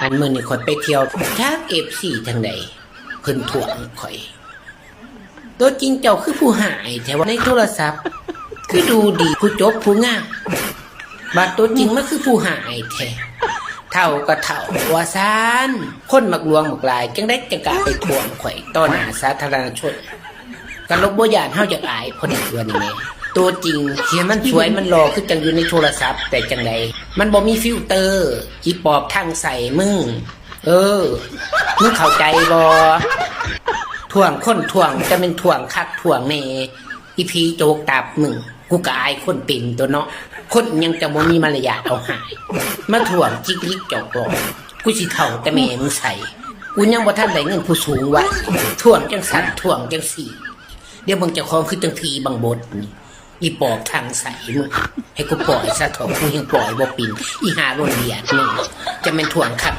อันมื้อนี้ข่อยไปเที่ยวทัก FC ทางใดเพิ่นถ่วงข่อยตัวจริงเจ้าคือผู้หายแต่ว่าในโทรศัพท์คือดูดีผู้จบผู้งามบัดตัวจริงมันคือผู้หายแท้เท่าก็เท่าว่าซานคนมักลวงมักลายจังได้จังกะไปถ่วงข่อยต่อหน้าสาธารณชนกันลบบ่ย่านเฮาจักอายคนอีกว่านี่แม่ตัวจริงเขียนมันสวยมันหล่อคือจังอยู่ในโทรศัพท์แต่จังไดมันบ่มีฟิลเตอร์อีปอบทางใส่มึงมึงเข้าใจบ่ถ่วงคนถ่วงจะเป็นถ่วงคักถ่วงแน่อีพีโจกตับมึงกูก็อายคนเป็นตัวเนาะคนยังจะบ่มีมารยาทเอาหายมาถ่วงจิกลิกจอกหลอกกูสิเฒ่าแต่แม่มึงใส่กูยังบ่ทันได้เงินผู้สูงวะถ่วงจังสั่นถ่วงจังสี่เดี๋ยวมึงจะของคือจังทีบางบทนี่อีปอบทางใส่มึงให้กูปล่อยซะเถอะกูยังปล่อยบ่ปินอีหาโรนเดียดมึงจะเป็นถ่วงคัก